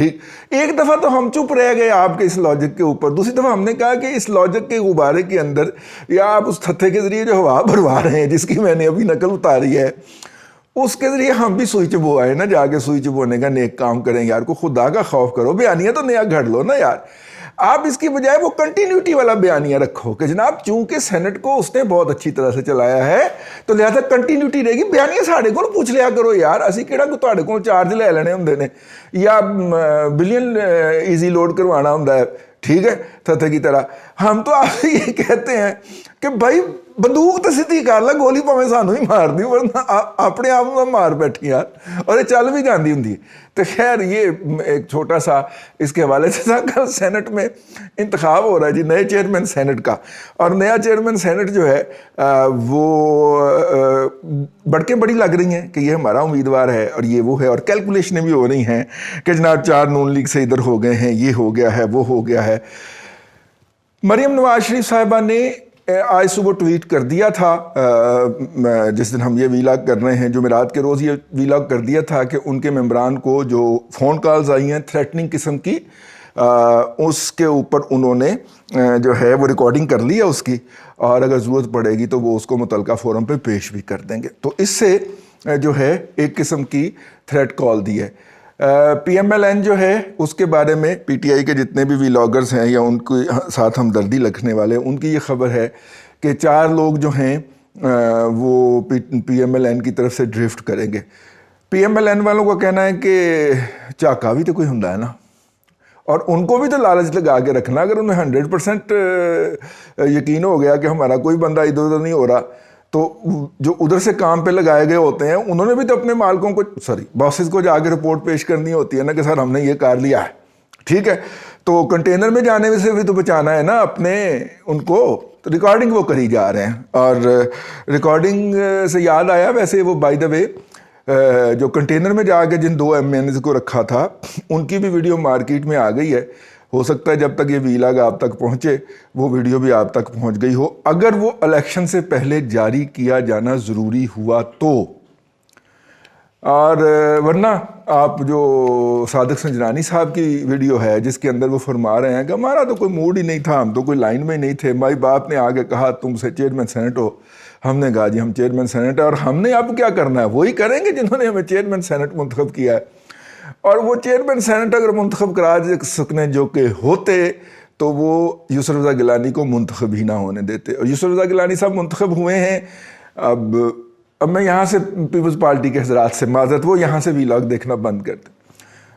ٹھیک. ایک دفعہ تو ہم چپ رہ گئے آپ کے اس لاجک کے اوپر, دوسری دفعہ ہم نے کہا کہ اس لاجک کے غبارے کے اندر یا آپ اس تھتے کے ذریعے جو ہوا بھروا رہے ہیں جس کی میں نے ابھی نقل اتاری ہے, اس کے ذریعے ہم بھی سوئی چبو آئے نا, جا کے سوئی چبونے کا نیک کام کریں یار, کو خدا کا خوف کرو, بیانیہ تو نیا گھڑ لو نا یار. آپ اس کی بجائے وہ کنٹینیوٹی والا بیانیہ رکھو کہ جناب چونکہ سینٹ کو اس نے بہت اچھی طرح سے چلایا ہے تو لہذا کنٹینیوٹی رہے گی. بیانیہ ساڑھے کو پوچھ لیا کرو یار, اسی کیڑا کو تواڈے کول چارج لے لینے ہوندے نے یا بلین ایزی لوڈ کروانا ہوندا ہے, ٹھیک ہے, تھتے کی طرح. ہم تو آپ سے یہ کہتے ہیں کہ بھائی بندوق تو سیدھی کر لا, گولی پاویں سانوں ہی مار دی, ورنہ اپنے آپ میں مار بیٹھی یار, اور یہ چل بھی جاندی ہوندی. تو خیر یہ ایک چھوٹا سا اس کے حوالے سے تھا. کل سینٹ میں انتخاب ہو رہا ہے جی نئے چیئرمین سینٹ کا, اور نیا چیئرمین سینٹ جو ہے وہ بڑکیں بڑی لگ رہی ہیں کہ یہ ہمارا امیدوار ہے اور یہ وہ ہے, اور کیلکولیشنیں بھی ہو رہی ہیں کہ جناب 4 نون لیگ سے ادھر ہو گئے ہیں, یہ ہو گیا ہے, وہ ہو گیا ہے. مریم نواز شریف صاحبہ نے آج صبح ٹویٹ کر دیا تھا, جس دن ہم یہ ویلاگ کر رہے ہیں جمعرات کے روز یہ ویلاگ کر دیا تھا کہ ان کے ممبران کو جو فون کالز آئی ہیں تھریٹننگ قسم کی, اس کے اوپر انہوں نے جو ہے وہ ریکارڈنگ کر لی ہے اس کی, اور اگر ضرورت پڑے گی تو وہ اس کو متعلقہ فورم پہ پیش بھی کر دیں گے. تو اس سے جو ہے ایک قسم کی تھریٹ کال دی ہے. پی ایم ایل این جو ہے اس کے بارے میں پی ٹی آئی کے جتنے بھی ویلاگرز ہیں یا ان کے ساتھ ہمدردی رکھنے والے, ان کی یہ خبر ہے کہ 4 لوگ جو ہیں وہ پی ایم ایل این کی طرف سے ڈرفٹ کریں گے. پی ایم ایل این والوں کا کہنا ہے کہ چاکا بھی تو کوئی ہوندا ہے نا, اور ان کو بھی تو لالچ لگا کے رکھنا. اگر انہیں 100% یقین ہو گیا کہ ہمارا کوئی بندہ ادھر ادھر نہیں ہو رہا, تو جو ادھر سے کام پہ لگائے گئے ہوتے ہیں انہوں نے بھی تو اپنے مالکوں کو باسز کو جا کے رپورٹ پیش کرنی ہوتی ہے نا کہ سر ہم نے یہ کر لیا ہے, ٹھیک ہے. تو کنٹینر میں جانے میں سے بھی تو بچانا ہے نا اپنے ان کو. تو ریکارڈنگ وہ کری جا رہے ہیں, اور ریکارڈنگ سے یاد آیا ویسے وہ بائی دا وے جو کنٹینر میں جا کے جن 2 ایم این ایز کو رکھا تھا ان کی بھی ویڈیو مارکیٹ میں آ گئی ہے. ہو سکتا ہے جب تک یہ ویلاگ آپ تک پہنچے وہ ویڈیو بھی آپ تک پہنچ گئی ہو, اگر وہ الیکشن سے پہلے جاری کیا جانا ضروری ہوا تو. اور ورنہ آپ جو صادق سنجرانی صاحب کی ویڈیو ہے جس کے اندر وہ فرما رہے ہیں کہ ہمارا تو کوئی موڈ ہی نہیں تھا, ہم تو کوئی لائن میں ہی نہیں تھے, مائی باپ نے آگے کہا تم سے چیئرمین سینٹ ہو, ہم نے کہا جی ہم چیئرمین سینٹ ہیں, اور ہم نے اب کیا کرنا ہے وہی کریں گے جنہوں نے ہمیں چیئرمین سینٹ منتخب کیا ہے. اور وہ چیئرمین سینٹ اگر منتخب کرا سکنے جو کہ ہوتے تو وہ یوسف رضا گیلانی کو منتخب ہی نہ ہونے دیتے. اور یوسف رضا گیلانی صاحب منتخب ہوئے ہیں. اب میں یہاں سے پیپلز پارٹی کے حضرات سے معذرت, وہ یہاں سے ویلاگ دیکھنا بند کرتے.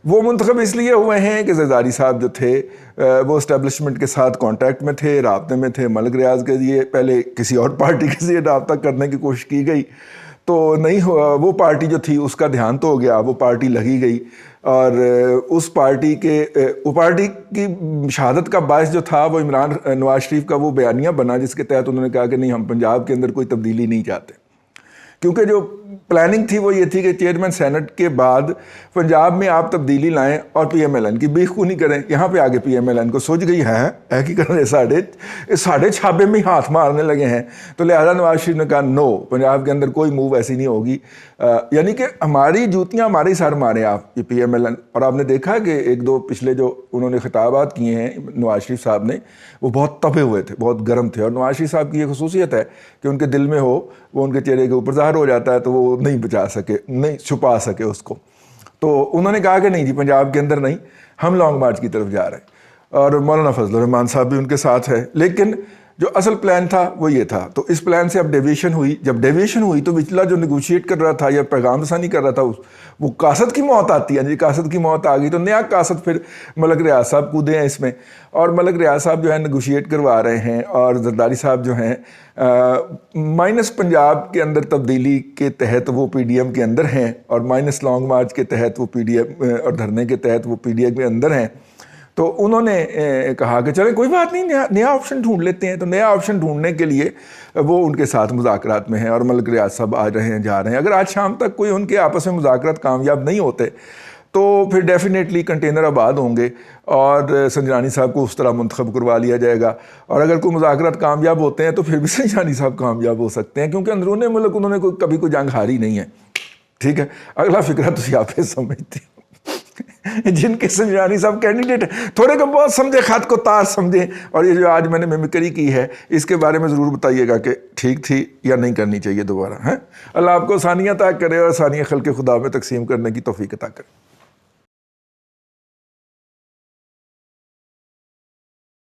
وہ منتخب اس لیے ہوئے ہیں کہ زرداری صاحب جو تھے وہ اسٹیبلشمنٹ کے ساتھ کانٹیکٹ میں تھے, رابطے میں تھے. ملک ریاض کے لیے پہلے کسی اور پارٹی کے ذریعے رابطہ کرنے کی کوشش کی گئی تو نہیں ہوا, وہ پارٹی جو تھی اس کا دھیان تو ہو گیا, وہ پارٹی لگی گئی, اور اس پارٹی کی شہادت کا باعث جو تھا وہ عمران نواز شریف کا وہ بیانیہ بنا جس کے تحت انہوں نے کہا کہ نہیں ہم پنجاب کے اندر کوئی تبدیلی نہیں چاہتے. کیونکہ جو پلاننگ تھی وہ یہ تھی کہ چیئرمین سینٹ کے بعد پنجاب میں آپ تبدیلی لائیں اور پی ایم ایل این کی بیخ کو نہیں کریں. یہاں پہ آگے پی ایم ایل این کو سوچ گئی ہے کہ کر رہے ساڑھے چھاپے میں ہاتھ مارنے لگے ہیں, تو لہذا نواز شریف نے کہا نو, پنجاب کے اندر کوئی موو ایسی نہیں ہوگی, یعنی کہ ہماری جوتیاں ہمارے سر مارے آپ یہ پی ایم ایل این. اور آپ نے دیکھا کہ 1-2 پچھلے جو انہوں نے خطابات کیے ہیں نواز شریف صاحب نے وہ بہت تپے ہوئے تھے, بہت گرم تھے. اور نواز شریف صاحب کی یہ خصوصیت ہے کہ ان کے دل میں ہو وہ ان کے چہرے کے اوپر ظاہر ہو جاتا ہے, تو وہ نہیں بچا سکے, نہیں چھپا سکے اس کو. تو انہوں نے کہا کہ نہیں جی پنجاب کے اندر نہیں, ہم لانگ مارچ کی طرف جا رہے ہیں. اور مولانا فضل الرحمان صاحب بھی ان کے ساتھ ہے. لیکن جو اصل پلان تھا وہ یہ تھا. تو اس پلان سے اب ڈیویشن ہوئی. جب ڈیویشن ہوئی تو پچھلا جو نیگوشیٹ کر رہا تھا یا پیغام رسانی کر رہا تھا وہ قاصد کی موت آتی ہے جی, قاصد کی موت آ گئی تو نیا قاصد پھر ملک ریاض صاحب کودے ہیں اس میں. اور ملک ریاض صاحب جو ہے نیگوشیٹ کروا رہے ہیں, اور زرداری صاحب جو ہیں مائنس پنجاب کے اندر تبدیلی کے تحت وہ پی ڈی ایم کے اندر ہیں, اور مائنس لانگ مارچ کے تحت وہ پی ڈی ایم اور دھرنے کے تحت وہ پی ڈی ایم کے اندر ہیں. تو انہوں نے کہا کہ چلیں کوئی بات نہیں, نیا آپشن ڈھونڈ لیتے ہیں. تو نیا آپشن ڈھونڈنے کے لیے وہ ان کے ساتھ مذاکرات میں ہیں, اور ملک ریاض صاحب آ رہے ہیں جا رہے ہیں. اگر آج شام تک کوئی ان کے آپس میں مذاکرات کامیاب نہیں ہوتے تو پھر ڈیفینیٹلی کنٹینر آباد ہوں گے اور سنجرانی صاحب کو اس طرح منتخب کروا لیا جائے گا. اور اگر کوئی مذاکرات کامیاب ہوتے ہیں تو پھر بھی سنجرانی صاحب کامیاب ہو سکتے ہیں, کیونکہ اندرون ملک انہوں نے کبھی کوئی جنگ ہاری نہیں ہے. ٹھیک ہے, اگلا فکرہ تو آپ سمجھتے ہیں. جن کے سنجرانی صاحب کینڈیڈیٹ تھوڑے کو بہت سمجھے، خط کو تار سمجھیں، اور یہ جو آج میں نے میمکری کی ہے اس کے بارے میں ضرور بتائیے گا کہ ٹھیک تھی یا نہیں کرنی چاہیے دوبارہ. اللہ آپ کو ثانیہ عطا کرے اور ثانیہ خلق خدا میں تقسیم کرنے کی توفیق عطا کرے.